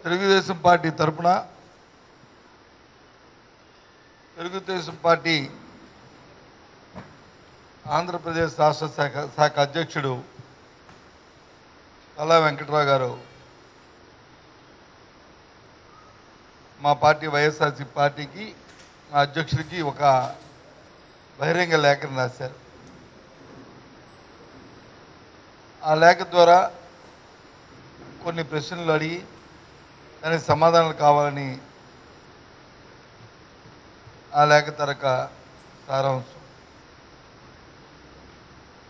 Telugu Desam party తరపున Telugu Desam party Andhra Pradesh రాష్ట్ర శాఖ అధ్యక్షుడు కళా వెంకట్రావు గారు మా పార్టీ వైఎస్ఆర్సీ పార్టీకి మా అధ్యక్షుడికి ఒక బహిరంగ లేఖను రాశారు. ఆ లేఖ ద్వారా కొన్ని ప్రశ్నలు అడిగి దానికి సమాధానాలు కావాలని ఆ లేఖ తరక సారాంశం.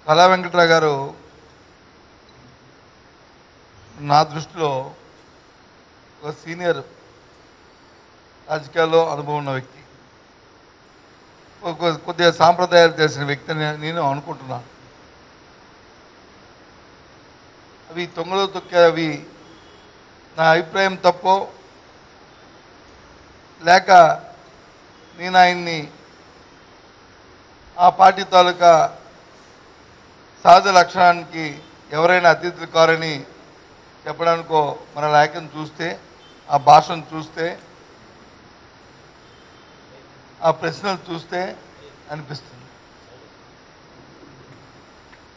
కళా వెంకట్రావు గారు నా దృష్టిలో ఒక సీనియర్ రాజకీయాల్లో అనుభవం ఉన్న వ్యక్తి, కొద్దిగా సాంప్రదాయాలు తెలిసిన వ్యక్తిని నేను అనుకుంటున్నాను. అవి తొంగలో తొక్కే అవి నా అభిప్రాయం తప్పో లేక నేను ఆయన్ని ఆ పార్టీ తాలూకా సహజ లక్షణానికి ఎవరైనా అతిథులు కారని చెప్పడానికో మన లేఖను చూస్తే, ఆ భాషను చూస్తే, ఆ ప్రశ్నలు చూస్తే అనిపిస్తుంది.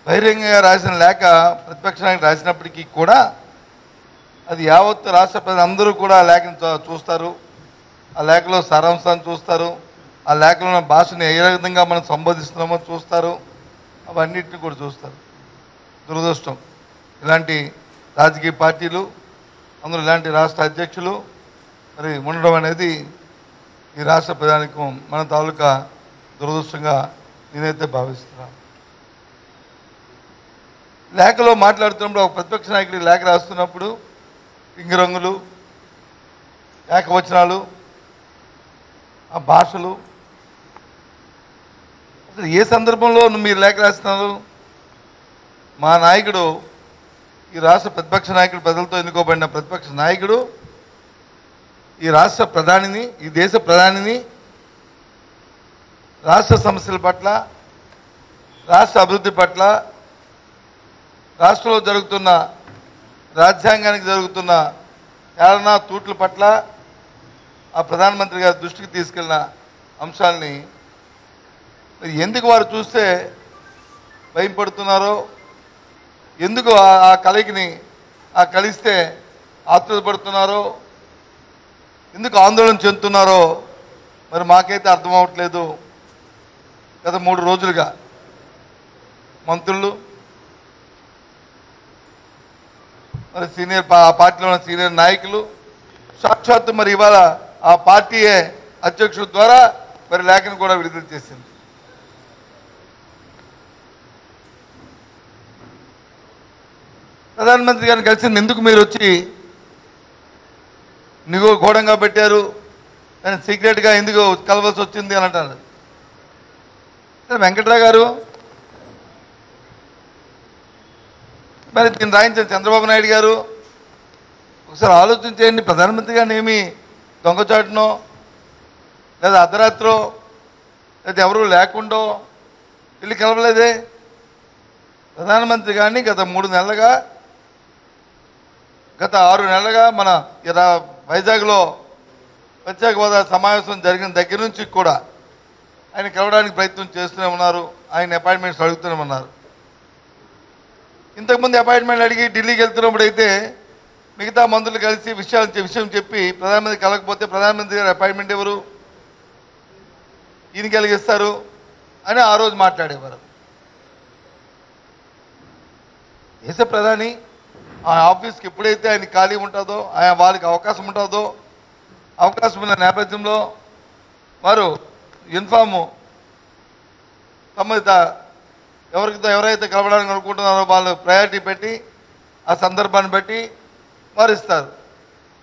బహిరంగంగా రాసిన లేఖ ప్రతిపక్షానికి రాసినప్పటికీ కూడా అది యావత్తు రాష్ట్ర ప్రజలందరూ కూడా ఆ లేఖను చూస్తారు, ఆ లేఖలో సారాంశాన్ని చూస్తారు, ఆ లేఖలో ఉన్న భాషను ఏ విధంగా మనం సంబోధిస్తున్నామో చూస్తారు, అవన్నిటిని కూడా చూస్తారు. దురదృష్టం ఇలాంటి రాజకీయ పార్టీలు అందులో ఇలాంటి రాష్ట్ర అధ్యక్షులు మరి ఉండడం అనేది ఈ రాష్ట్ర ప్రజానికం మన తాలూకా దురదృష్టంగా నేనైతే భావిస్తున్నాను. లేఖలో మాట్లాడుతున్నప్పుడు ఒక ప్రతిపక్ష నాయకుడి లేఖ రాస్తున్నప్పుడు రింగురంగులు, ఏకవచనాలు, ఆ భాషలు, అసలు ఏ సందర్భంలో మీరు లేఖ రాస్తున్నారు? మా నాయకుడు, ఈ రాష్ట్ర ప్రతిపక్ష నాయకుడు, ప్రజలతో ఎన్నుకోబడిన ప్రతిపక్ష నాయకుడు ఈ రాష్ట్ర ప్రధానిని, ఈ దేశ ప్రధానిని రాష్ట్ర సమస్యల పట్ల, రాష్ట్ర అభివృద్ధి పట్ల, రాష్ట్రంలో జరుగుతున్న రాజ్యాంగానికి జరుగుతున్న ఏళనా తూట్ల పట్ల ఆ ప్రధానమంత్రి గారి దృష్టికి తీసుకెళ్ళిన అంశాలని ఎందుకు వారు చూస్తే భయం పడుతున్నారో, ఎందుకు ఆ కలయికని కలిస్తే ఆతృతపడుతున్నారో, ఎందుకు ఆందోళన చెందుతున్నారో మరి మాకైతే అర్థం అవ్వట్లేదు. గత 3 రోజులుగా మంత్రులు, మరి ఆ పార్టీలో ఉన్న సీనియర్ నాయకులు సాక్షాత్తు మరి ఇవాళ ఆ పార్టీయే అధ్యక్షుడి ద్వారా మరి లేఖను కూడా విడుదల చేసింది. ప్రధానమంత్రి గారిని కలిసింది ఎందుకు మీరు వచ్చి నిగో ఘోడంగా పెట్టారు కానీ సీక్రెట్గా ఎందుకు కలవాల్సి వచ్చింది అని అంటారు. వెంకట్రావు గారు మరి దీన్ని రాయించిన చంద్రబాబు నాయుడు గారు ఒకసారి ఆలోచించేయండి. ప్రధానమంత్రి గారిని ఏమి దొంగచాటునో లేదా అర్ధరాత్రో లేదా ఎవరు లేకుండా వెళ్ళి కలవలేదే. ప్రధానమంత్రి గారిని గత 3 నెలలుగా, గత 6 నెలలుగా మన వైజాగ్లో ప్రత్యేక హోదా సమావేశం జరిగిన దగ్గర నుంచి కూడా ఆయన కలవడానికి ప్రయత్నం చేస్తూనే ఉన్నారు. ఆయన అపాయింట్మెంట్స్ అడుగుతూనే ఉన్నారు. ఇంతకుముందు అపాయింట్మెంట్ అడిగి ఢిల్లీకి వెళ్తున్నప్పుడు అయితే మిగతా మంత్రులు కలిసి విషయం చెప్పి ప్రధానమంత్రి కలగకపోతే ప్రధానమంత్రి గారు అపాయింట్మెంట్ ఎవరు, ఈయన కలిగిస్తారు అని ఆ రోజు మాట్లాడేవారు. దేశ ప్రధాని ఆ ఆఫీస్కి ఎప్పుడైతే ఆయన ఖాళీ ఉంటుందో, ఆయన వారికి అవకాశం ఉంటుందో, అవకాశం ఉన్న నేపథ్యంలో వారు ఇన్ఫామ్ సంబంధిత ఎవరైతే కలవడానికి అనుకుంటున్నారో వాళ్ళు ప్రయారిటీ పెట్టి ఆ సందర్భాన్ని బట్టి వారు ఇస్తారు.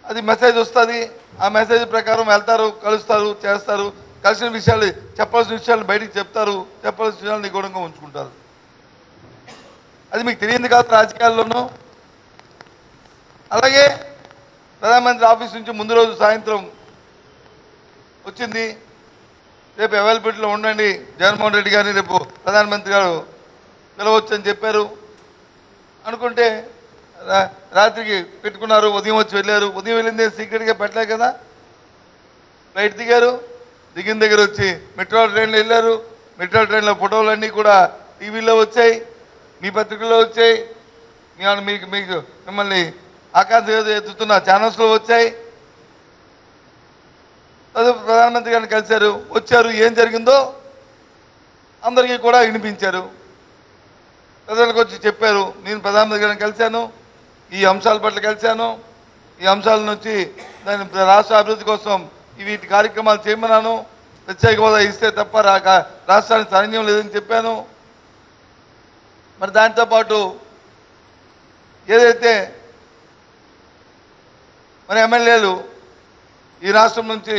అది మెసేజ్ వస్తుంది. ఆ మెసేజ్ ప్రకారం వెళ్తారు, కలుస్తారు, చేస్తారు. కలిసిన విషయాలు, చెప్పాల్సిన విషయాలు బయటికి చెప్తారు, చెప్పాల్సిన విషయాలు నిగూఢంగా ఉంచుకుంటారు. అది మీకు తెలియదు కాదు రాజకీయాల్లోనూ. అలాగే ప్రధానమంత్రి ఆఫీస్ నుంచి ముందు రోజు సాయంత్రం వచ్చింది, రేపు అవైలబిలిటీలో ఉండండి జగన్మోహన్ రెడ్డి గారిని రేపు ప్రధానమంత్రి గారు పిలవచ్చు అని చెప్పారు. అనుకుంటే రాత్రికి పెట్టుకున్నారు, ఉదయం వచ్చి వెళ్ళారు. ఉదయం వెళ్ళిందే సీక్రెట్గా పెట్టలే కదా, బయట దిగారు. దిగిన దగ్గర వచ్చి మెట్రో ట్రైన్లో వెళ్ళారు. మెట్రో ట్రైన్లో ఫోటోలన్నీ కూడా టీవీలో వచ్చాయి, మీ పత్రికల్లో వచ్చాయి, మీకు మీకు మిమ్మల్ని ఆకాశం ఎత్తుతున్న ఛానల్స్లో వచ్చాయి. ప్రధానమంత్రి గారిని కలిశారు, వచ్చారు, ఏం జరిగిందో అందరికీ కూడా వినిపించారు. ప్రజలకు వచ్చి చెప్పారు, నేను ప్రధానమంత్రి గారిని కలిశాను, ఈ అంశాల పట్ల కలిశాను, ఈ అంశాల నుంచి దాని రాష్ట్ర అభివృద్ధి కోసం వీటి కార్యక్రమాలు చేయమన్నాను, ప్రత్యేక హోదా ఇస్తే తప్ప రాష్ట్రానికి సైన్యం లేదని చెప్పాను. మరి దాంతోపాటు ఏదైతే మరి ఎమ్మెల్యేలు ఈ రాష్ట్రం నుంచి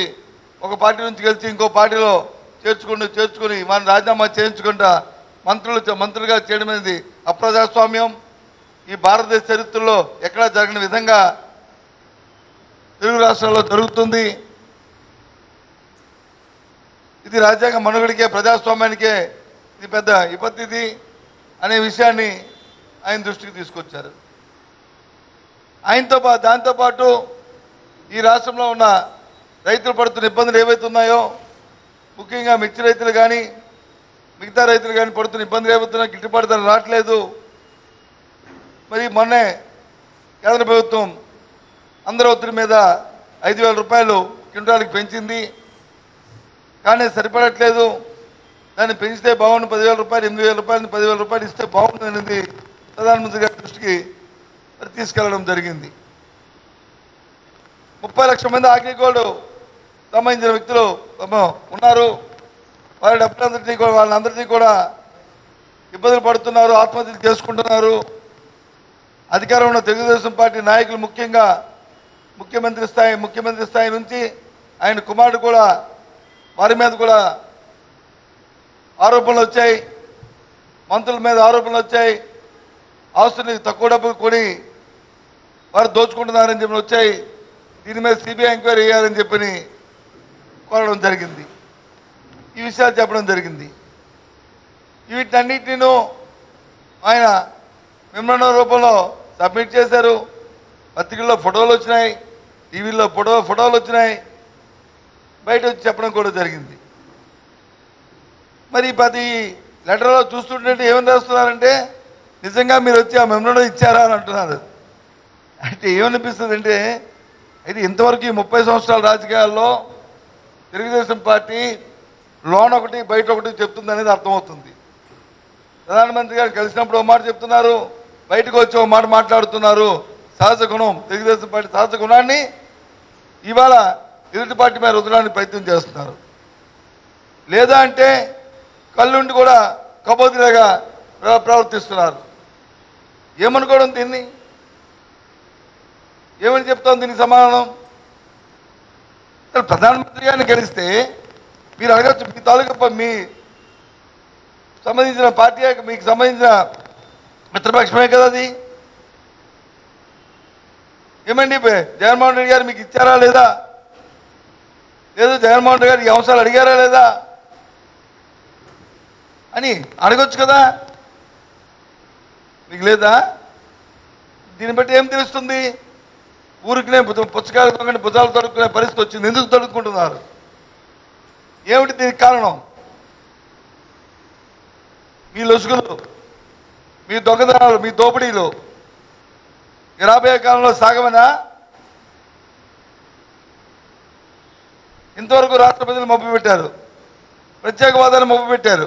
ఒక పార్టీ నుంచి గెలిచి ఇంకో పార్టీలో చేర్చుకుని మన రాజీనామా చేయించుకుంటా మంత్రులుగా చేయడం అనేది అప్రజాస్వామ్యం. ఈ భారతదేశ చరిత్రలో ఎక్కడా జరగని విధంగా తెలుగు రాష్ట్రాల్లో జరుగుతుంది. ఇది రాజ్యాంగ మనుగడికే, ప్రజాస్వామ్యానికే ఇది పెద్ద విపత్తిది అనే విషయాన్ని ఆయన దృష్టికి తీసుకొచ్చారు. దాంతోపాటు ఈ రాష్ట్రంలో ఉన్న రైతులు పడుతున్న ఇబ్బందులు ఏవైతే ఉన్నాయో, ముఖ్యంగా మిర్చి రైతులు కానీ మిగతా రైతులు కానీ పడుతున్న ఇబ్బందులు ఏవైతున్నా గిట్టుబాటు ధర రావట్లేదు. మరి మొన్నే కేంద్ర ప్రభుత్వం అందరి ఒత్తిడి మీద 5,000 రూపాయలు క్వింటాల్కి పెంచింది, కానీ సరిపడట్లేదు. దాన్ని పెంచితే బాగుండు, 10,000 రూపాయలు, 8,000 రూపాయలు, 10,000 రూపాయలు ఇస్తే బాగుంటుంది అనేది ప్రధానమంత్రి గారి దృష్టికి తీసుకెళ్లడం జరిగింది. 30 లక్షల మంది అగ్రిగోల్డ్ సంబంధించిన వ్యక్తులు ఉన్నారు. వాళ్ళందరినీ కూడా ఇబ్బందులు పడుతున్నారు, ఆత్మహత్యలు చేసుకుంటున్నారు. అధికారంలో ఉన్న తెలుగుదేశం పార్టీ నాయకులు ముఖ్యంగా ముఖ్యమంత్రి స్థాయి నుంచి ఆయన కుమారుడు కూడా వారి మీద కూడా ఆరోపణలు వచ్చాయి, మంత్రుల మీద ఆరోపణలు వచ్చాయి, ఆస్తుని తక్కువ డబ్బులు కొని వారు దోచుకుంటున్నారని చెప్పి వచ్చాయి. దీని మీద సిబిఐ ఎంక్వైరీ చేయాలని చెప్పని కోరడం జరిగింది, ఈ విషయాలు చెప్పడం జరిగింది. వీటన్నిటినూ ఆయన మెమోరాండం రూపంలో సబ్మిట్ చేశారు. పత్రికల్లో ఫోటోలు వచ్చినాయి, టీవీల్లో ఫోటోలు వచ్చినాయి, బయట వచ్చి చెప్పడం కూడా జరిగింది. మరి 10 లెటర్లో చూస్తుంటే ఏమని రాస్తున్నారంటే, నిజంగా మీరు వచ్చి ఆ మెమోరాండం ఇచ్చారా అని అంటున్నారు. అంటే ఏమనిపిస్తుంది అంటే, అయితే ఇంతవరకు ఈ 30 సంవత్సరాల రాజకీయాల్లో తెలుగుదేశం పార్టీ లోన్ ఒకటి బయట ఒకటి చెప్తుంది అనేది అర్థమవుతుంది. ప్రధానమంత్రి గారు కలిసినప్పుడు ఒక మాట చెప్తున్నారు, బయటకు వచ్చి ఒక మాట మాట్లాడుతున్నారు. సహజ గుణం, తెలుగుదేశం పార్టీ సహజ గుణాన్ని ఇవాళ ఎదుటి పార్టీ మీద రుద్దడానికి ప్రయత్నం చేస్తున్నారు. లేదా అంటే కళ్ళుండి కూడా కబోదిలాగా ప్రవర్తిస్తున్నారు. ఏమనుకోవడం, దీన్ని ఏమని చెప్తాం, దీనికి సమాధానం? ప్రధానమంత్రి గారిని గెలిస్తే మీరు అడగచ్చు, మీ తాలూకా మీ సంబంధించిన పార్టీ మీకు సంబంధించిన మిత్రపక్షమే కదా అది. ఏమండి జగన్మోహన్ రెడ్డి గారు మీకు ఇచ్చారా లేదా, లేదు జగన్మోహన్ రెడ్డి గారు ఈ అంశాలు అడిగారా లేదా అని అడగొచ్చు కదా, మీకు లేదా? దీన్ని బట్టి ఏం తెలుస్తుంది? ఊరికినే పుచ్చకాయలు తొక్కని భుజాలు తొడుక్కునే పరిస్థితి వచ్చింది. ఎందుకు తొడుక్కుంటున్నారు? ఏమిటి దీనికి కారణం? మీ లొసుగులు, మీ దొంగతనాలు, మీ దోపిడీలు రాబోయే కాలంలో సాగమనా? ఇంతవరకు రాష్ట్ర ప్రజలు మబ్బు పెట్టారు, ప్రత్యేక హోదాను మబ్బు పెట్టారు,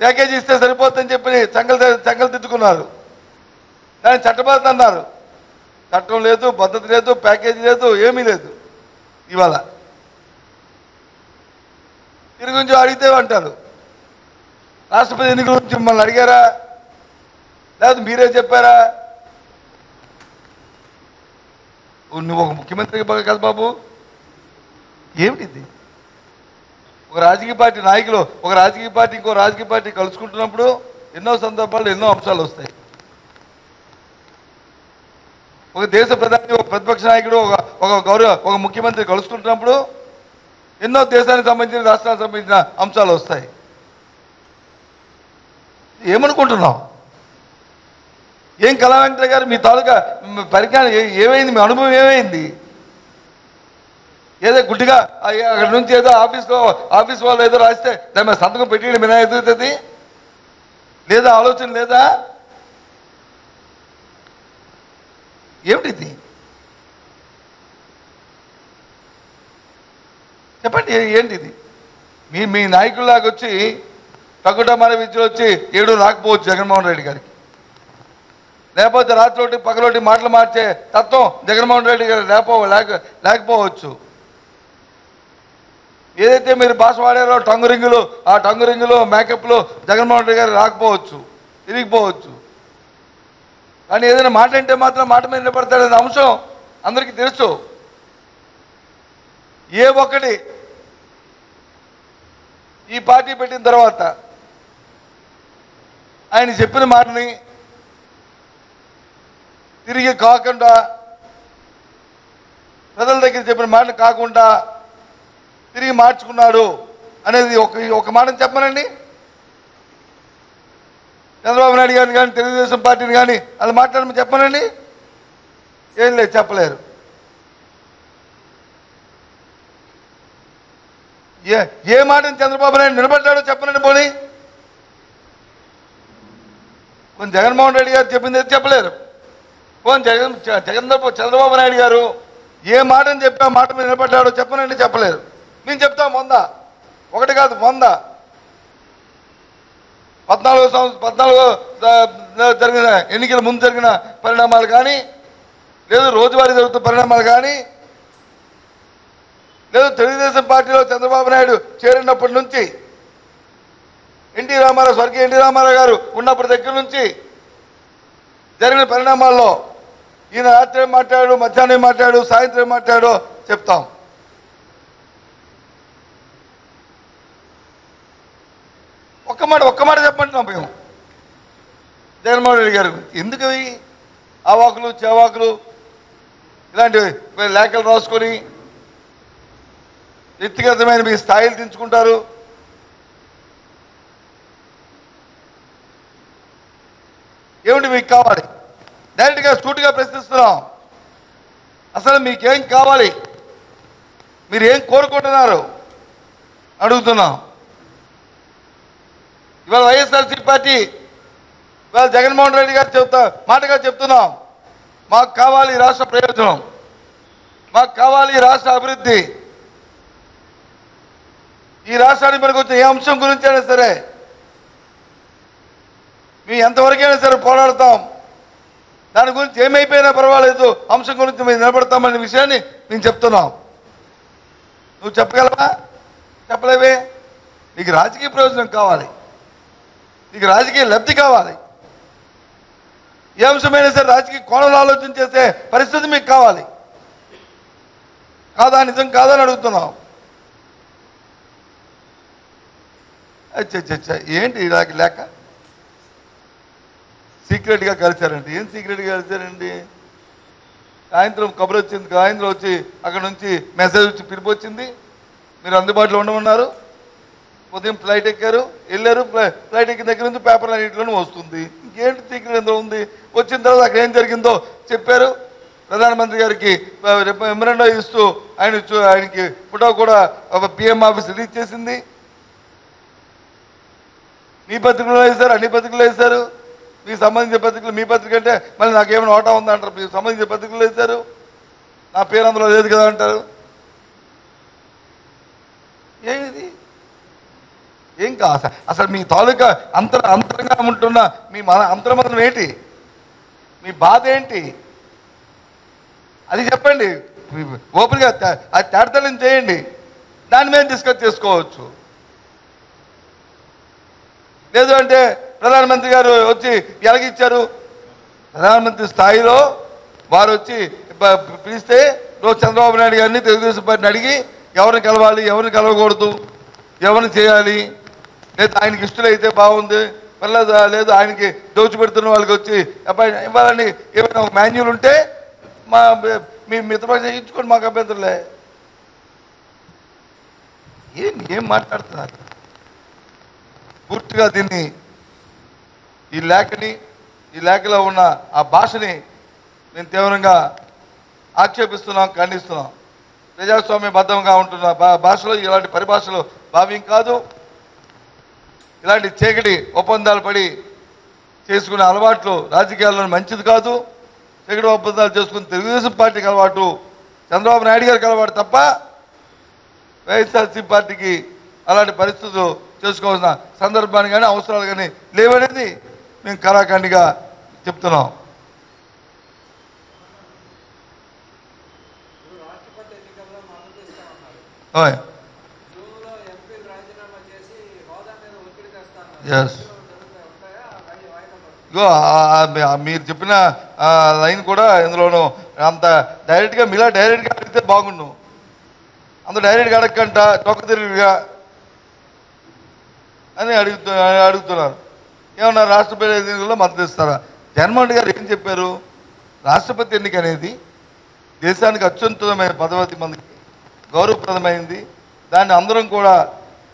ప్యాకేజీ ఇస్తే సరిపోతుందని చెప్పి చంకలు తిట్టుకున్నారు. దాన్ని చట్టబద్ధత అన్నారు. చట్టం లేదు, పద్ధతి లేదు, ప్యాకేజీ లేదు, ఏమీ లేదు. ఇవాళ దీని గురించి అడిగితే అంటారు, రాష్ట్రపతి ఎన్నికల గురించి మిమ్మల్ని అడిగారా, లేదా మీరే చెప్పారా? నువ్వు ఒక ముఖ్యమంత్రి కదా బాబు, ఏమిటిది? ఒక రాజకీయ పార్టీ నాయకులు ఒక రాజకీయ పార్టీ ఇంకో రాజకీయ పార్టీ కలుసుకుంటున్నప్పుడు ఎన్నో సందర్భాల్లో ఎన్నో అంశాలు వస్తాయి. ఒక దేశ ప్రధాని, ఒక ప్రతిపక్ష నాయకుడు, ఒక ముఖ్యమంత్రి కలుసుకుంటున్నప్పుడు ఎన్నో దేశానికి సంబంధించిన, రాష్ట్రానికి సంబంధించిన అంశాలు వస్తాయి. ఏమనుకుంటున్నావు? ఏం కళా వెంకట గారు మీ తాలూకా పరిజ్ఞానం ఏమైంది? మీ అనుభవం ఏమైంది? ఏదో గుడ్డిగా అక్కడ నుంచి ఏదో ఆఫీస్ వాళ్ళు ఏదో రాస్తే దాని మీద సంతకం పెట్టి మీద ఎదుగుతుంది లేదా? ఆలోచన లేదా? ఏమిటిది? చెప్పండి, ఏంటిది? మీ నాయకుల్లాగా వచ్చి తగ్గుటమాన విద్యలు వచ్చి 7 రాకపోవచ్చు జగన్మోహన్ రెడ్డి గారికి, లేకపోతే రాత్రి పగలోటి మాటలు మార్చే తత్వం జగన్మోహన్ రెడ్డి గారు లేకపోవచ్చు. ఏదైతే మీరు భాష వాడారో టంగురింగులు, ఆ టంగురింగులు మేకప్లు జగన్మోహన్ రెడ్డి గారు రాకపోవచ్చు, తిరిగిపోవచ్చు. కానీ ఏదైనా మాట అంటే మాత్రం మాట మీద నిలబడతాడనే అంశం అందరికీ తెలుసు. ఏ ఒక్కటి ఈ పార్టీ పెట్టిన తర్వాత ఆయన చెప్పిన మాటని తిరిగి కాకుండా, ప్రజల దగ్గర చెప్పిన మాటలు కాకుండా తిరిగి మార్చుకున్నాడు అనేది ఒక మాటను చెప్పమనండి. చంద్రబాబు నాయుడు గారిని కానీ తెలుగుదేశం పార్టీని కానీ అలా మాట్లాడమని చెప్పమనండి. ఏం లేదు, చెప్పలేరు. ఏ మాటని చంద్రబాబు నాయుడు నిలబడ్డాడో చెప్పనండి. పోనీ కొంచెం జగన్మోహన్ రెడ్డి గారు చెప్పింది చెప్పలేరు. పోనీ చంద్రబాబు నాయుడు గారు ఏ మాటని చెప్పి ఆ మాట మీద నిలబడ్డాడో చెప్పనండి, చెప్పలేరు. మేము చెప్తాం 100, ఒకటి కాదు 100. 14 జరిగిన ఎన్నికల ముందు జరిగిన పరిణామాలు కానీ, లేదు రోజువారీ జరుగుతున్న పరిణామాలు కానీ, లేదు తెలుగుదేశం పార్టీలో చంద్రబాబు నాయుడు చేరినప్పటి నుంచి స్వర్గీయ ఎన్టీ రామారావు గారు ఉన్నప్పటి దగ్గర నుంచి జరిగిన పరిణామాల్లో ఈయన రాత్రి ఏం మాట్లాడాడు, మధ్యాహ్నం ఏం మాట్లాడాడు, సాయంత్రం ఏం మాట్లాడాడో చెప్తాం. ఒక్క మాట చెప్పమంటున్నాం మేము జగన్మోహన్ రెడ్డి గారు. ఎందుకు అవి ఆవాకులు చెవాకులు ఇలాంటి లేఖలు రాసుకొని వ్యక్తిగతమైన మీ స్థాయిలు దించుకుంటారు? ఏమిటి మీకు కావాలి? డైరెక్ట్గా సూటిగా ప్రశ్నిస్తున్నాం. అసలు మీకేం కావాలి? మీరు ఏం కోరుకుంటున్నారు అడుగుతున్నాం. ఇవాళ వైఎస్ఆర్సీ పార్టీ, ఇవాళ జగన్మోహన్ రెడ్డి గారు మాటగా చెప్తున్నాం, మాకు కావాలి రాష్ట్ర ప్రయోజనం, మాకు కావాలి రాష్ట్ర అభివృద్ధి. ఈ రాష్ట్రానికి మనకు వచ్చిన ఏ అంశం గురించి అయినా సరే మేము ఎంతవరకైనా సరే పోరాడతాం. దాని గురించి ఏమైపోయినా పర్వాలేదు, అంశం గురించి మేము నిలబడతామనే విషయాన్ని మేము చెప్తున్నాం. నువ్వు చెప్పగలవా? చెప్పలేవే. నీకు రాజకీయ ప్రయోజనం కావాలి, నీకు రాజకీయ లబ్ధి కావాలి, ఏ అంశమైనా సరే రాజకీయ కోణంలో ఆలోచన చేసే పరిస్థితి మీకు కావాలి. కాదా? నిజం కాదని అడుగుతున్నాం. ఏంటి లేక సీక్రెట్గా కలిశారండి? ఏం సీక్రెట్గా కలిశారండి? సాయంత్రం కబురు వచ్చింది, సాయంత్రం వచ్చి అక్కడ నుంచి మెసేజ్ వచ్చి పిలుపు వచ్చింది, మీరు అందుబాటులో ఉండమన్నారు. ఉదయం ఫ్లైట్ ఎక్కారు, వెళ్ళారు. ఫ్లైట్ ఎక్కిన దగ్గర నుంచి పేపర్ అన్నింటిలోనూ వస్తుంది. ఇంకేంటి సీక్రెట్ ఎందులో ఉంది? వచ్చిన తర్వాత అక్కడ ఏం జరిగిందో చెప్పారు. ప్రధానమంత్రి గారికి మెమరాండం ఇస్తూ ఆయనకి ఫోటో కూడా పిఎం ఆఫీస్ రిలీజ్ చేసింది. మీ పత్రికలో వేశారు, అన్ని పత్రికలు వేశారు. మీకు సంబంధించిన పత్రికలు, మీ పత్రిక అంటే మళ్ళీ నాకేమైనా ఓటా ఉందా అంటారు. మీకు సంబంధించిన పత్రికలు వేశారు, నా పేరు అందులో లేదు కదా అంటారు. ఏమిది? ఏం కా అసలు మీ తాలూకా అంతరంగా ఉంటున్న మీ అంతర్మతం ఏంటి? మీ బాధ ఏంటి? అది చెప్పండి. ఓపెన్గా అది తేటతెల్లం చేయండి, దాని మీద డిస్కస్ చేసుకోవచ్చు. లేదు అంటే ప్రధానమంత్రి గారు వచ్చి ఎలాగిచ్చారు? ప్రధానమంత్రి స్థాయిలో వారు వచ్చి పిలిస్తే రోజు చంద్రబాబు నాయుడు గారిని తెలుగుదేశం పార్టీని అడిగి ఎవరిని కలవాలి, ఎవరిని కలవకూడదు, ఎవరిని చేయాలి, లేదా ఆయనకి ఇష్టలైతే బాగుంది, లేదు ఆయనకి దోచిపెడుతున్న వాళ్ళకి వచ్చి ఇవ్వాలని ఏమైనా ఒక మాన్యువల్ ఉంటే మీ మిత్రపక్షం ఇచ్చుకోండి, మాకు అభ్యంతరలే. ఏం మాట్లాడుతున్నారు? పూర్తిగా దీన్ని, ఈ లేఖని ఈ లేఖలో ఉన్న ఆ భాషని నేను తీవ్రంగా ఆక్షేపిస్తున్నాం, ఖండిస్తున్నాం. ప్రజాస్వామ్యబద్ధంగా ఉంటున్న భాషలో ఇలాంటి పరిభాషలు భావ్యం కాదు. ఇలాంటి చీకటి ఒప్పందాలు పడి చేసుకునే అలవాట్లు రాజకీయాల్లో మంచిది కాదు. చీకటి ఒప్పందాలు చేసుకుని తెలుగుదేశం పార్టీకి అలవాటు, చంద్రబాబు నాయుడు గారికి అలవాటు తప్ప వైఎస్ఆర్సీపీ పార్టీకి అలాంటి పరిస్థితులు చేసుకోవాల్సిన సందర్భాన్ని కానీ అవసరాలు కానీ లేవనేది మేము కరాఖండిగా చెప్తున్నాం. మీరు చెప్పిన లైన్ కూడా ఇందులోనూ అంత డైరెక్ట్గా మీలా డైరెక్ట్గా అడిగితే బాగుండు. అంత డైరెక్ట్గా అడగకంట చొక్క తిరుగుగా అని అడుగుతున్నారు. ఏమన్నా రాష్ట్రపతి ఎన్నికల్లో మద్దతు ఇస్తారా? జగన్మోహన్ రెడ్డి గారు ఏం చెప్పారు? రాష్ట్రపతి ఎన్నిక అనేది దేశానికి అత్యున్నతమైన పదవి, మందికి గౌరవప్రదమైంది. దాన్ని అందరం కూడా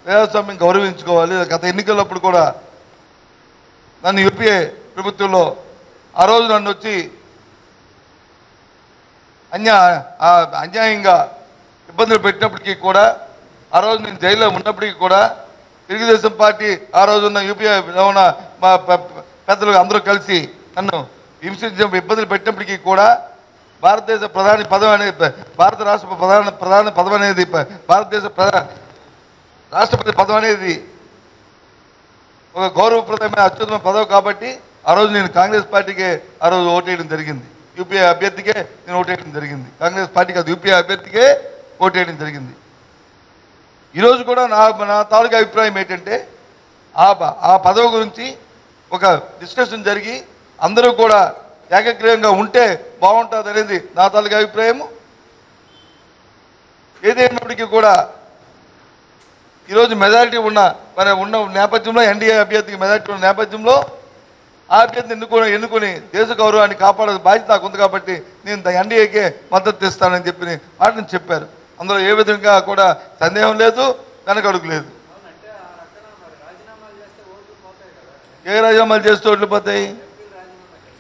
ప్రజాస్వామ్యం గౌరవించుకోవాలి. గత ఎన్నికలప్పుడు కూడా నన్ను యూపీఏ ప్రభుత్వంలో ఆ రోజు నన్ను వచ్చి అన్యాయంగా ఇబ్బందులు పెట్టినప్పటికీ కూడా, ఆ రోజు నేను జైల్లో ఉన్నప్పటికీ కూడా తెలుగుదేశం పార్టీ ఆ రోజున్న యూపీఏలో ఉన్న మా పెద్దలు అందరూ కలిసి నన్ను ఇబ్బందులు పెట్టినప్పటికీ కూడా భారతదేశ ప్రధాని పదవి అనేది, భారత రాష్ట్ర ప్రధాన పదవి అనేది, భారతదేశ రాష్ట్రపతి పదవి అనేది ఒక గౌరవప్రదమైన అత్యుత్తమ పదవి కాబట్టి ఆ రోజు నేను కాంగ్రెస్ పార్టీకే ఆ రోజు ఓటేయడం జరిగింది. యూపీఏ అభ్యర్థికే నేను ఓటేయడం జరిగింది. కాంగ్రెస్ పార్టీకి అది యూపీఏ అభ్యర్థికే ఓటేయడం జరిగింది. ఈరోజు కూడా నా తాలూకా అభిప్రాయం ఏంటంటే ఆ పదవి గురించి ఒక డిస్కషన్ జరిగి అందరూ కూడా ఏకగ్రీవంగా ఉంటే బాగుంటుంది అనేది నా తాలూకా అభిప్రాయము. ఏదైనప్పటికీ కూడా ఈరోజు మెజారిటీ ఉన్న నేపథ్యంలో, ఎన్డీఏ అభ్యర్థికి మెజారిటీ ఉన్న నేపథ్యంలో ఆ అభ్యర్థిని ఎన్నుకొని దేశ గౌరవాన్ని కాపాడే బాధ్యత నాకు ఉంది కాబట్టి నేను ఎన్డీఏకే మద్దతు ఇస్తానని చెప్పి మాటను చెప్పారు. అందులో ఏ విధంగా కూడా సందేహం లేదు, వెనకడుగు లేదు. ఏ రాజీనామాలు చేస్తే ఓట్లు పోతాయి?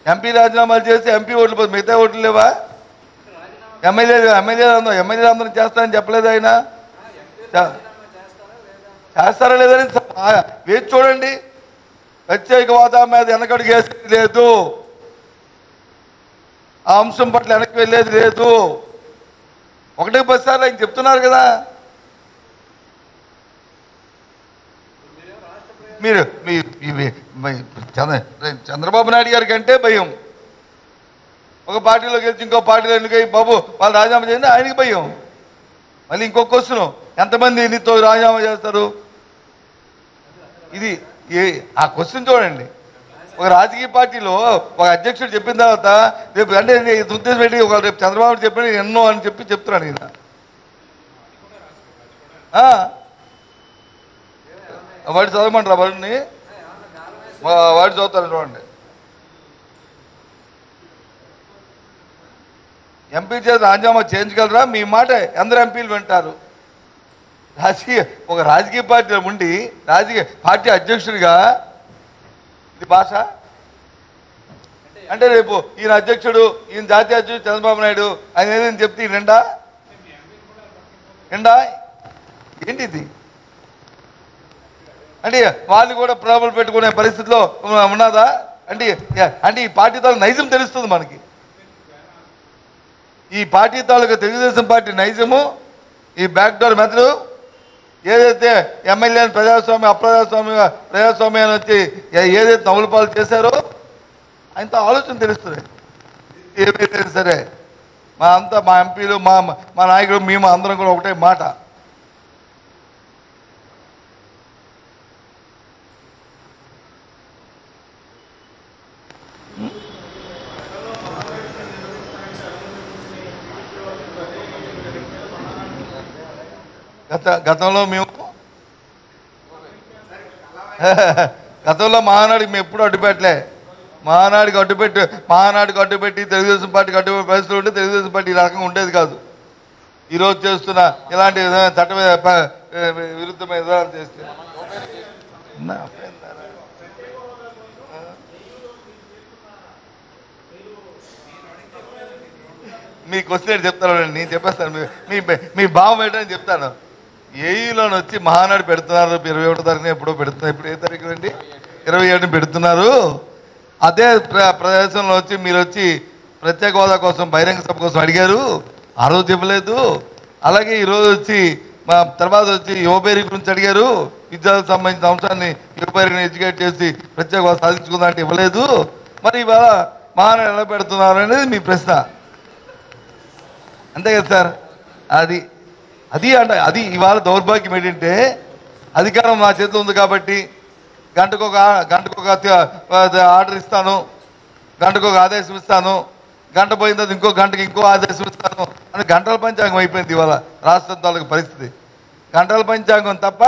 ఎంపీ రాజీనామాలు చేస్తే ఎంపీ ఓట్లు పోతాయి, మిగతా ఓట్లు లేవా? ఎమ్మెల్యేలు అందరూ చేస్తారని చెప్పలేదు ఆయన. చేస్తారా లేదని వేచి చూడండి. ప్రత్యేకవాద మీద వెనకడుగు వేసేది లేదు, ఆ అంశం పట్ల వెనక్కి వెళ్ళేది లేదు. 1-10 సార్లు ఆయన చెప్తున్నారు కదా. మీరు చంద్రబాబు నాయుడు గారి కంటే భయం. ఒక పార్టీలో గెలిచి ఇంకో పార్టీలో ఎన్నికై బాబు వాళ్ళు రాజీనామా చేయండి, ఆయనకి భయం. మళ్ళీ ఇంకో క్వశ్చన్, ఎంతమంది నీతో రాజీనామా చేస్తారు? ఇది ఆ క్వశ్చన్ చూడండి. ఒక రాజకీయ పార్టీలో ఒక అధ్యక్షుడు చెప్పిన తర్వాత రేపు అంటే ఉద్దేశం పెట్టి రేపు చంద్రబాబు చెప్పి ఎన్నో అని చెప్తున్నాను ఈయన. వాడు చదవమంటారా? వాడిని వాడు చదువుతారు చూడండి. ఎంపీ చేత రాజీనామా చేయించగలరా? మీ మాట ఎందరు ఎంపీలు వింటారు? ఒక రాజకీయ పార్టీలో ఉండి రాజకీయ పార్టీ అధ్యక్షుడిగా ఇది భాష అంటే రేపు ఈయన అధ్యక్షుడు, ఈయన జాతీయ అధ్యక్షుడు చంద్రబాబు నాయుడు ఆయన ఏదైనా చెప్తే నిండా ఏంటి ఇది? అంటే వాళ్ళు కూడా ప్రాబ్లం పెట్టుకునే పరిస్థితిలో ఉన్నదా? అంటే ఈ పార్టీ తాలూకు నైజం తెలుస్తుంది మనకి. ఈ పార్టీ తాలూకు తెలుగుదేశం పార్టీ నైజము, ఈ బ్యాక్డోర్ మెథడు ఏదైతే ఎమ్మెల్యేని ప్రజాస్వామ్యాన్ని వచ్చి ఏదైతే నవ్వులపాలు చేశారో ఆయనతో ఆలోచన తెలుస్తుంది. ఏమైతే సరే మా ఎంపీలు మా నాయకులు మేము అందరం కూడా ఒకటే మాట. గతంలో మహానాడికి మేము ఎప్పుడు అడ్డుపెట్టలే. మహానాడికి అడ్డుపెట్టి తెలుగుదేశం పార్టీకి అడ్డుపెట్టే పరిస్థితులు ఉంటే తెలుగుదేశం పార్టీ ఈ రకంగా ఉండేది కాదు. ఈరోజు చేస్తున్న ఇలాంటి చట్ట విరుద్ధమైన విధానాలు చేస్తే మీకు వచ్చినట్టు చెప్తాను, నేను చెప్పేస్తాను. మీ మీ భావం ఏంటని చెప్తాను. ఏఈలోని వచ్చి మహానాడు పెడుతున్నారు 21 తారీఖున, ఎప్పుడో పెడుతున్నారు. ఇప్పుడు ఏ తారీఖు అండి? 27 పెడుతున్నారు. అదే ప్రదేశంలో వచ్చి మీరు వచ్చి ప్రత్యేక హోదా కోసం బహిరంగ సభ కోసం అడిగారు, ఆ రోజు ఇవ్వలేదు. అలాగే ఈరోజు వచ్చి మా తర్వాత వచ్చి యువపేరి గురించి అడిగారు, విద్యార్థులకు సంబంధించిన అంశాన్ని యువపేరిని ఎడ్యుకేట్ చేసి ప్రత్యేక హోదా సాధించుకుందంటే ఇవ్వలేదు. మరి ఇవాళ మహానాడు ఎలా పెడుతున్నారు అనేది మీ ప్రశ్న, అంతే కదా సార్? అది ఇవాళ దౌర్భాగ్యం ఏంటంటే, అధికారం నా చేతిలో ఉంది కాబట్టి గంటకు ఒక ఆర్డర్ ఇస్తాను, గంటకు ఒక ఆదేశం ఇస్తాను, గంట పోయిన తర్వాత ఇంకో గంటకి ఇంకో ఆదేశం ఇస్తాను అని గంటల పంచాంగం అయిపోయింది ఇవాళ రాష్ట్రం తాలూకు పరిస్థితి. గంటల పంచాంగం తప్ప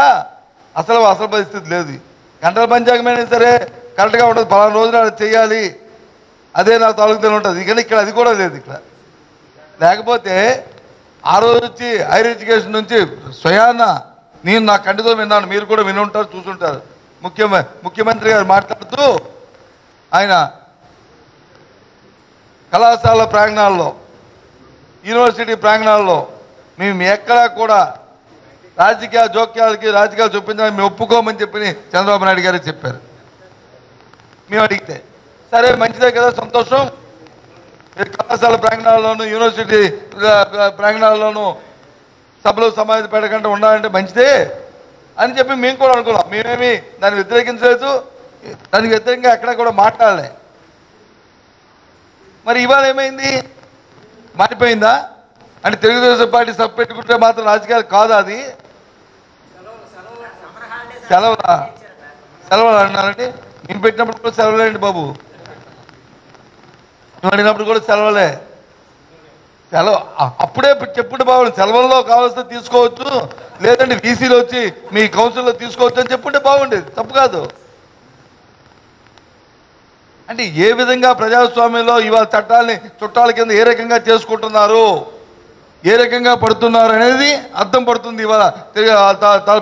అసలు పరిస్థితి లేదు. గంటల పంచాంగం అయినా సరే కరెక్ట్గా ఉంటుంది, పలానా రోజున అది చేయాలి, అదే నా తాలూకులో ఉంటుంది. ఇక్కడ అది కూడా లేదు. ఇక్కడ లేకపోతే ఆ రోజు వచ్చి హైయర్ ఎడ్యుకేషన్ నుంచి స్వయాన నేను నా కంటితో విన్నాను, మీరు కూడా వినుంటారు, చూసుంటారు. ముఖ్యమంత్రి గారు మాట్లాడుతూ ఆయన కళాశాల ప్రాంగణాల్లో, యూనివర్సిటీ ప్రాంగణాల్లో మేము ఎక్కడా కూడా రాజకీయాలు చూపించడానికి మేము ఒప్పుకోమని చెప్పి చంద్రబాబు నాయుడు గారు చెప్పారు. మేము అడిగితే సరే మంచిదే కదా, సంతోషం, కళాశాల ప్రాంగణాల్లోనూ యూనివర్సిటీ ప్రాంగణాల్లోనూ సభలు సమావేశం పెట్టకుండా ఉండాలంటే మంచిదే అని చెప్పి మేము కూడా అనుకున్నాం. మేమేమి దాన్ని వ్యతిరేకించలేదు, దానికి వ్యతిరేకంగా ఎక్కడ కూడా మాట్లాడలే. మరి ఇవాళ ఏమైంది? మారిపోయిందా? అంటే తెలుగుదేశం పార్టీ సభ పెట్టుకుంటే మాత్రం రాజకీయాలు కాదా? అది సెలవులు అన్నారండి. నేను పెట్టినప్పుడు కూడా సెలవులేండి బాబు, నువ్వు అడిగినప్పుడు కూడా సెలవులే. అప్పుడే చెప్పుంటే బాగుంది, సెలవుల్లో కావాల్సిన తీసుకోవచ్చు, లేదంటే వీసీలో వచ్చి మీ కౌన్సిల్లో తీసుకోవచ్చు అని చెప్పుంటే బాగుండేది, తప్పు కాదు. అంటే ఏ విధంగా ప్రజాస్వామ్యంలో ఇవాళ చట్టాలని చుట్టాల కింద ఏ రకంగా చేసుకుంటున్నారు, ఏ రకంగా పడుతున్నారు అనేది అర్థం పడుతుంది ఇవాళ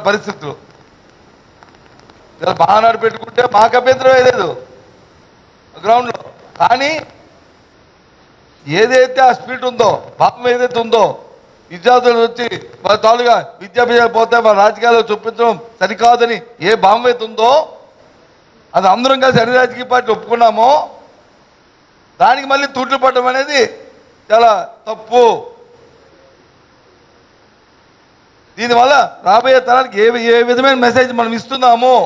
పరిస్థితులు. మహానాడు పెట్టుకుంటే మాకు అభ్యంతరం లేదు గ్రౌండ్లో, కానీ ఏదైతే ఆ స్పిరిట్ ఉందో, భావం ఏదైతే ఉందో, విద్యార్థులు వచ్చి వాళ్ళ తాలుగా విద్యాభ్యాసాలు పోతే వాళ్ళ రాజకీయాల్లో చూపించడం సరికాదని ఏ భావం అయితే ఉందో, అది అందరం కలిసి అన్ని రాజకీయ పార్టీలు ఒప్పుకున్నామో దానికి మళ్ళీ తూట్లు పడడం అనేది చాలా తప్పు. దీనివల్ల రాబోయే తరానికి ఏ విధమైన మెసేజ్ మనం ఇస్తున్నాము,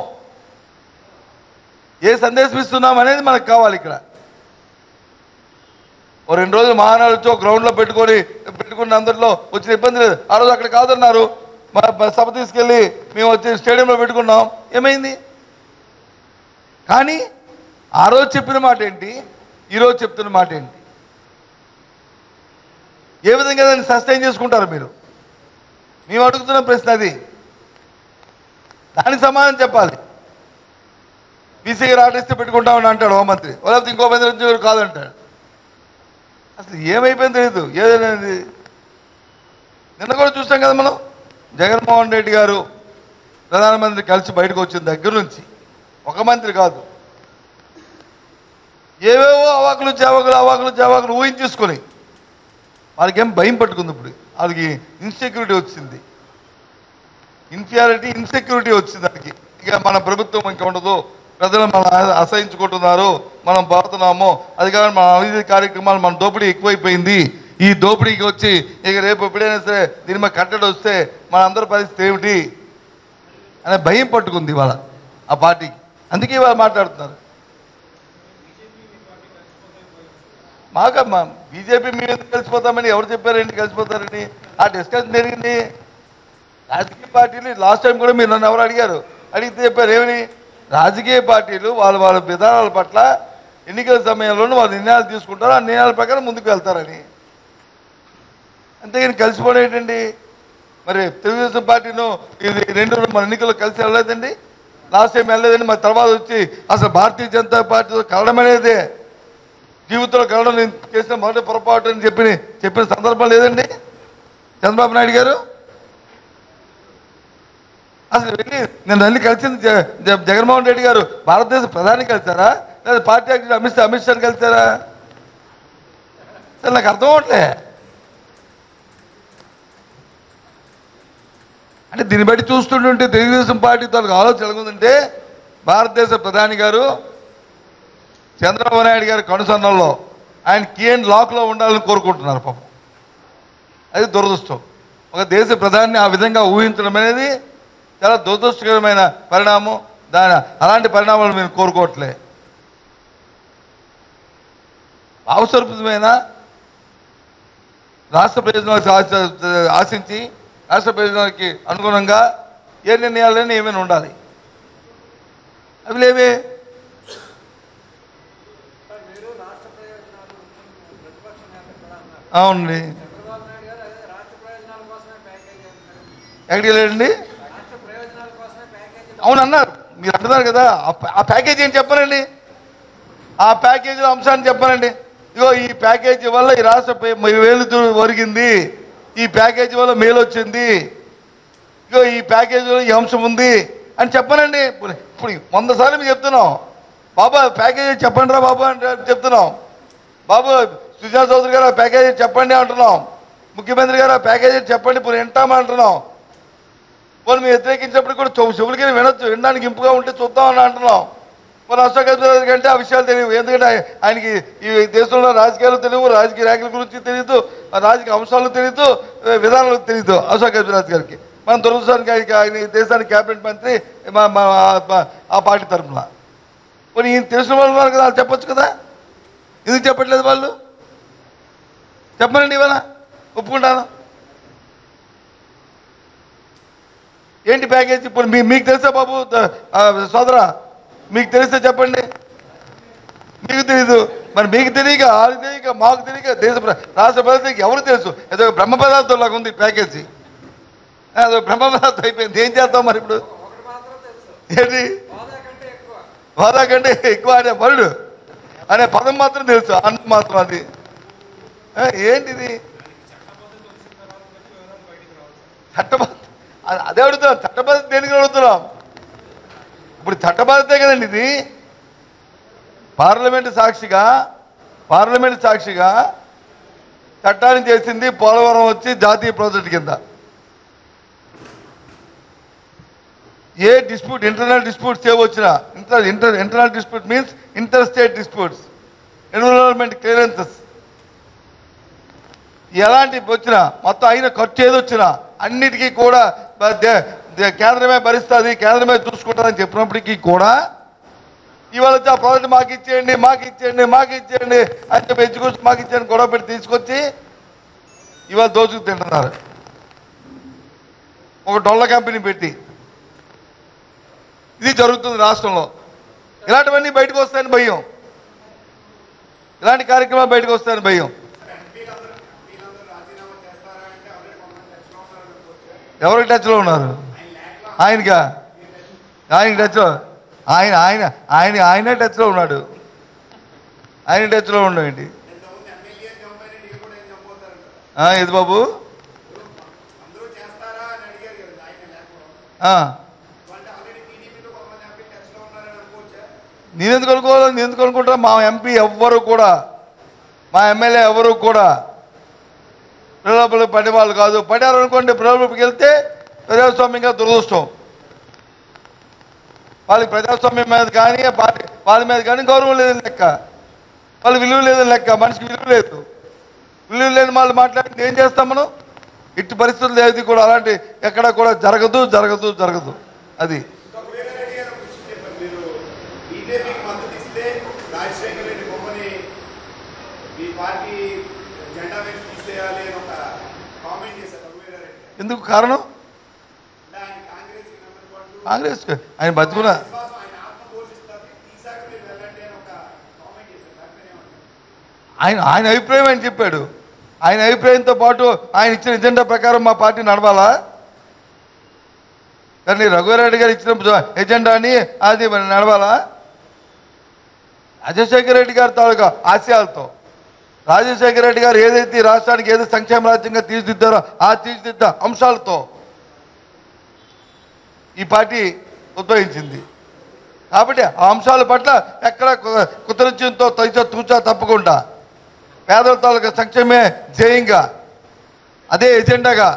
ఏ సందేశం ఇస్తున్నాము అనేది మనకు కావాలి. ఇక్కడ ఓ 2 రోజులు మహానాడు వచ్చి ఒక గ్రౌండ్లో పెట్టుకున్న అందరిలో వచ్చిన ఇబ్బంది లేదు. ఆ రోజు అక్కడ కాదన్నారు, మన సభ తీసుకెళ్ళి మేము వచ్చి స్టేడియంలో పెట్టుకున్నాం, ఏమైంది? కానీ ఆ రోజు చెప్పిన మాట ఏంటి, ఈరోజు చెప్తున్న మాట ఏంటి? ఏ విధంగా దాన్ని సస్టైన్ చేసుకుంటారు మీరు? మేము అడుగుతున్న ప్రశ్న అది, దానికి సమాధానం చెప్పాలి. బీసీ గారు ఆర్డర్ ఇస్తే పెట్టుకుంటామని అంటాడు హోంమంత్రి, లేకపోతే ఇంకో మంత్రి వచ్చి కాదంటాడు. అసలు ఏమైపోయింది తెలియదు. ఏదైనా నిన్న కూడా చూస్తాం కదా మనం, జగన్మోహన్ రెడ్డి గారు ప్రధానమంత్రి కలిసి బయటకు వచ్చిన దగ్గర నుంచి ఒక మంత్రి కాదు, ఏవేవో అవాకులు చావాకులు ఊహించేసుకొని వాళ్ళకేం భయం పట్టుకుంది. ఇప్పుడు వాళ్ళకి ఇన్సెక్యూరిటీ వచ్చింది, ఇన్సెక్యూరిటీ వచ్చింది వాళ్ళకి. ఇక మన ప్రభుత్వం ఇంకా ఉండదు, ప్రజలు మనం అసహించుకుంటున్నారు, మనం పోతున్నాము, అది కాదు మన అవినీతి కార్యక్రమాలు, మన దోపిడీ ఎక్కువైపోయింది, ఈ దోపిడీకి వచ్చి ఇక రేపు ఎప్పుడైనా సరే దీని మీద కట్టడి వస్తే మన అందరి పరిస్థితి ఏమిటి అనే భయం పట్టుకుంది ఇవాళ ఆ పార్టీకి. అందుకే ఇవాళ మాట్లాడుతున్నారు. మాకమ్మా బీజేపీ మేము ఎందుకు కలిసిపోతామని ఎవరు చెప్పారండి? కలిసిపోతారని ఆ డిస్కషన్ జరిగింది. రాజకీయ పార్టీలు లాస్ట్ టైం కూడా మీరు నన్ను ఎవరు అడిగితే చెప్పారు ఏమని, రాజకీయ పార్టీలు వాళ్ళ విధానాల పట్ల ఎన్నికల సమయంలోనూ వాళ్ళు నిర్ణయాలు తీసుకుంటారు, ఆ నిర్ణయాల ప్రకారం ముందుకు వెళ్తారని. అంతేగాని కలిసిపోవడం ఏంటండి? మరి తెలుగుదేశం పార్టీను ఇది 2 మన ఎన్నికల్లో కలిసి వెళ్ళలేదండి, లాస్ట్ టైం వెళ్ళలేదండి. మరి తర్వాత వచ్చి అసలు భారతీయ జనతా పార్టీతో కలడం అనేదే జీవితంలో కలడం నేను చేసిన మొదటి పొరపాటు అని చెప్పిన సందర్భం లేదండి చంద్రబాబు నాయుడు గారు. అసలు వెళ్ళి నేను కలిసింది జగన్మోహన్ రెడ్డి గారు భారతదేశ ప్రధాని కలిసారా, లేదా పార్టీ అధ్యక్షుడు అమిత్ షాని కలిసారా? అసలు నాకు అర్థం అవట్లే. అంటే దీన్ని బట్టి చూస్తుంటే తెలుగుదేశం పార్టీ తాలూకు ఆలోచన ఎలాగుందంటే భారతదేశ ప్రధాని గారు చంద్రబాబు నాయుడు గారి కనుసన్నల్లో ఆయన కీ అండ్ లాక్లో ఉండాలని కోరుకుంటున్నారు పాపం. అది దురదృష్టం. ఒక దేశ ప్రధాని ఆ విధంగా ఊహించడం అనేది చాలా దురదృష్టకరమైన పరిణామం. అలాంటి పరిణామాలు మేము కోరుకోవట్లే. అవసరమైన రాష్ట్ర ప్రయోజనాలకు ఆశించి రాష్ట్ర ప్రయోజనాలకి అనుగుణంగా ఏ నిర్ణయాలైనా ఏమైనా ఉండాలి. అవి లేవే. అవునండి, ఎక్కడికి వెళ్ళండి? అవును అన్నారు, మీరు అంటున్నారు కదా. ఆ ప్యాకేజీ ఏం చెప్పారండి? ఆ ప్యాకేజీలో అంశాన్ని చెప్పారండి. ఇగో ఈ ప్యాకేజీ వల్ల ఈ రాష్ట్ర వేలు ఒరిగింది, ఈ ప్యాకేజీ వల్ల మేలు వచ్చింది, ఇగో ఈ ప్యాకేజీలో ఈ అంశం ఉంది అని చెప్పానండి. ఇప్పుడు 100 సార్లు మేము చెప్తున్నాం, బాబా ప్యాకేజీ చెప్పండి రా బాబు అంటే చెప్తున్నాం. బాబు సుజనా చౌదరి గారు ఆ ప్యాకేజీ చెప్పండి అంటున్నాం. ముఖ్యమంత్రి గారు ఆ ప్యాకేజీ చెప్పండి ఇప్పుడు వింటామని అంటున్నాం. వాళ్ళు మేము వ్యతిరేకించినప్పుడు కూడా చెవులకి వినొచ్చు, వినడానికి ఇంపుగా ఉంటే చూద్దామని అంటున్నాం. మరి అశోక్ గజపతి కంటే ఆ విషయాలు తెలియవు. ఎందుకంటే ఆయనకి ఈ దేశంలో రాజకీయాలు తెలియవు, రాజకీయ ర్యాంకుల గురించి తెలియదు, రాజకీయ అంశాలు తెలియదు, విధానాలు తెలియదు అశోక్ గజపతి గారికి. మనం దురదృష్టానికి ఆయన ఈ దేశానికి క్యాబినెట్ మంత్రి ఆ పార్టీ తరఫున. మరి ఈయన తెలిసిన వాళ్ళు ఉన్నారు కదా, వాళ్ళు చెప్పొచ్చు కదా. ఎందుకు చెప్పట్లేదు వాళ్ళు? చెప్పనండి, ఇవాళ ఒప్పుకుంటాను. ఏంటి ప్యాకేజ్? ఇప్పుడు మీకు తెలుసా బాబు సోదరా? మీకు తెలిస్తే చెప్పండి. మీకు తెలీదు. మరి మీకు తెలియక, వాళ్ళకి తెలియక, మాకు తెలియక, రాష్ట్ర ప్రజలకి ఎవరు తెలుసు? ఏదో బ్రహ్మ పదార్థం లాగా ఉంది ప్యాకేజీ. అదో బ్రహ్మ పదార్థం అయిపోయింది. ఏం చేద్దాం మరి ఇప్పుడు? ఏంటి హోదా కంటే ఎక్కువ అనే వరుడు అనే పదం మాత్రం తెలుసు, అన్నం మాత్రం. అది ఏంటిది? చట్టబద్ధ అదే అడుగుతున్నాం. చట్టబద్ధత దేనికి అడుగుతున్నాం? ఇప్పుడు చట్టబద్ధతే కదండి ఇది. పార్లమెంటు సాక్షిగా చట్టాన్ని చేసింది పోలవరం వచ్చి జాతీయ ప్రాజెక్టు కింద. ఏ డిస్ప్యూట్, ఇంటర్నల్ డిస్ప్యూట్స్ ఏవొచ్చినా, internal dispute means inter state disputes, environment clearances, ఎలాంటి వచ్చినా మొత్తం అయిన ఖర్చు ఏదొచ్చినా అన్నిటికీ కూడా కేంద్రమే భరిస్తుంది, కేంద్రమే చూసుకుంటుందని చెప్పినప్పటికీ కూడా ఇవాళ ఆ ప్రాజెక్ట్ మాకు ఇచ్చేయండి అని చెప్పి ఎడ్యుకేషన్ మాకు ఇచ్చేయండి గొడవ పెట్టి తీసుకొచ్చి ఇవాళ దోచుకు తింటున్నారు. ఒక డొల్ల కంపెనీ పెట్టి ఇది జరుగుతుంది రాష్ట్రంలో. ఇలాంటివన్నీ బయటకు వస్తాయని భయం, ఇలాంటి కార్యక్రమాలు బయటకు వస్తాయని భయం. ఎవరికి టచ్లో ఉన్నారు? ఆయనకి టచ్లో ఆయనే టచ్లో ఉన్నాడు. ఆయన టచ్లో ఉండేంటి? ఏది బాబు? నేనెందుకు అనుకోవాలి? నేను ఎందుకు అనుకుంటా? మా ఎంపీ ఎవ్వరు కూడా, మా ఎమ్మెల్యే ఎవరు కూడా ప్రలోభాలకు పడే వాళ్ళు కాదు. పడారు అనుకోండి, ప్రలోభాలకు వెళ్తే ప్రజాస్వామ్యంగా దురదృష్టం. వాళ్ళకి ప్రజాస్వామ్యం మీద కానీ వాళ్ళ మీద కానీ గౌరవం లేదని లెక్క, వాళ్ళకి విలువ లేదని లెక్క. మనిషికి విలువ లేదు. విలువ లేని వాళ్ళు మాట్లాడితే ఏం చేస్తాం మనం? ఇట్టి పరిస్థితులు ఏది కూడా అలాంటి ఎక్కడ కూడా జరగదు. అది ఎందుకు కారణం? కాంగ్రెస్ ఆయన బతుకున్న ఆయన అభిప్రాయం ఆయన చెప్పాడు. ఆయన అభిప్రాయంతో పాటు ఆయన ఇచ్చిన ఎజెండా ప్రకారం మా పార్టీ నడవాలా? కానీ రఘువీరారెడ్డి గారు ఇచ్చిన ఎజెండాని అది నడవాలా? రాజశేఖర రెడ్డి గారి తాలూకా ఆశయాలతో, రాజశేఖర రెడ్డి గారు ఏదైతే రాష్ట్రానికి ఏదో సంక్షేమ రాజ్యంగా తీర్చిదిద్దారో ఆ తీర్చిదిద్ద అంశాలతో ఈ పార్టీ ఉద్భవించింది. కాబట్టి ఆ అంశాల పట్ల ఎక్కడ కుతృత్యంతో తూచా తప్పకుండా పేదల తాలూకా సంక్షేమే ధ్యేయంగా, అదే ఎజెండాగా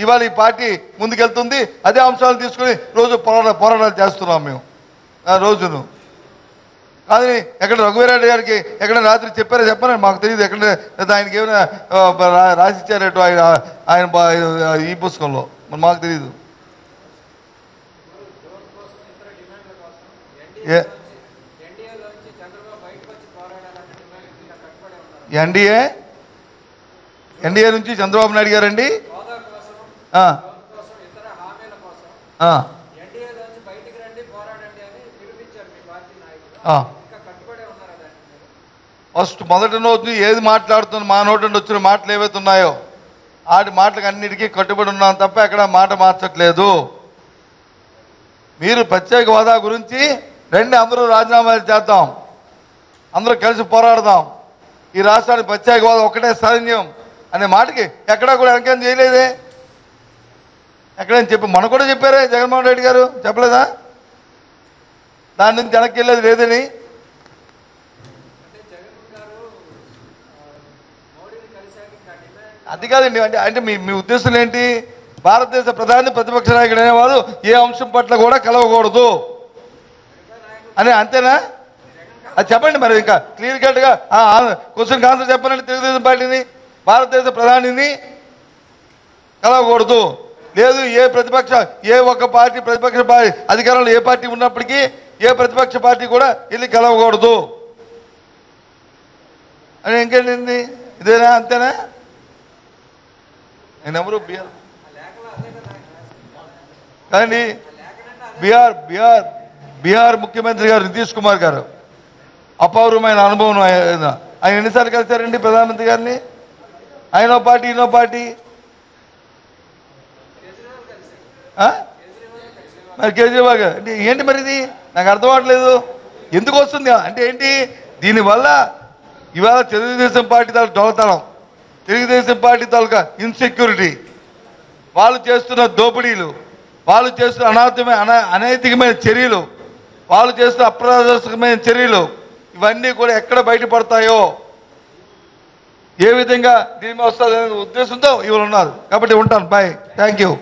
ఇవాళ ఈ పార్టీ ముందుకెళ్తుంది. అదే అంశాలను తీసుకుని రోజు పోరాటాలు చేస్తున్నాం మేము రోజును. కానీ ఎక్కడ రఘువీరారెడ్డి గారికి ఎక్కడ రాత్రి చెప్పారో చెప్పారని మాకు తెలియదు. ఎక్కడ ఆయనకి ఏమైనా రాసిచ్చారట ఆయన ఈ పుస్తకంలో మాకు తెలియదు. ఎన్డీఏ నుంచి చంద్రబాబు నాయుడు గారండి ఫస్ట్ మొదటి రోజు ఏది మాట్లాడుతున్న మా నోటి నుండి వచ్చిన మాటలు ఏవైతే ఉన్నాయో వాటి మాటలకు అన్నిటికీ కట్టుబడి ఉన్నాం తప్ప ఎక్కడ మాట మార్చట్లేదు. మీరు ప్రత్యేక హోదా గురించి రండి, అందరూ రాజీనామాలు చేద్దాం, అందరూ కలిసి పోరాడదాం, ఈ రాష్ట్రానికి ప్రత్యేక హోదా ఒకటే సైన్యం అనే మాటకి ఎక్కడా కూడా వెనకేం చేయలేదే. ఎక్కడైనా చెప్పి మన కూడా చెప్పారే జగన్మోహన్ రెడ్డి గారు, చెప్పలేదా? దాని నుంచి వెనక్కి వెళ్ళేది లేదని. అది కాదండి. అంటే మీ ఉద్దేశం ఏంటి? భారతదేశ ప్రధాని ప్రతిపక్ష నాయకుడు అనేవాడు ఏ అంశం పట్ల కూడా కలవకూడదు అని, అంతేనా? అది చెప్పండి మరి. ఇంకా క్లియర్ కట్గా క్వశ్చన్కి ఆన్సర్ చెప్పాలంటే తెలుగుదేశం పార్టీని భారతదేశ ప్రధానిని కలవకూడదు. లేదు, ఏ ఒక్క పార్టీ ప్రతిపక్ష అధికారంలో ఏ పార్టీ ఉన్నప్పటికీ ఏ ప్రతిపక్ష పార్టీ కూడా వెళ్ళి కలవకూడదు అని. ఇంకేంటి ఇదేనా? అంతేనా? నేను ఎవరు కానీ బీహార్ ముఖ్యమంత్రి గారు నితీష్ కుమార్ గారు అపూర్వమైన అనుభవం. ఆయన ఎన్నిసార్లు కలిశారండి ప్రధానమంత్రి గారిని? ఆయనో పార్టీ ఈయనో పార్టీ. మరి కేజ్రీవాల్ గారు అంటే ఏంటి మరి? ఇది నాకు అర్థం అవ్వట్లేదు. ఎందుకు వస్తుంది అంటే ఏంటి? దీనివల్ల ఇవాళ తెలుగుదేశం పార్టీ తాలూకు దొంగతనం, తెలుగుదేశం పార్టీ తాలూకా ఇన్సెక్యూరిటీ, వాళ్ళు చేస్తున్న దోపిడీలు, వాళ్ళు చేస్తున్న అనైతికమైన చర్యలు, వాళ్ళు చేస్తున్న అప్రజాస్వామికమైన చర్యలు, ఇవన్నీ కూడా ఎక్కడ బయటపడతాయో, ఏ విధంగా దీని వస్తుందనే ఉద్దేశంతో ఇవాళ ఉన్నారు. కాబట్టి ఉంటాను. బాయ్. Thank you.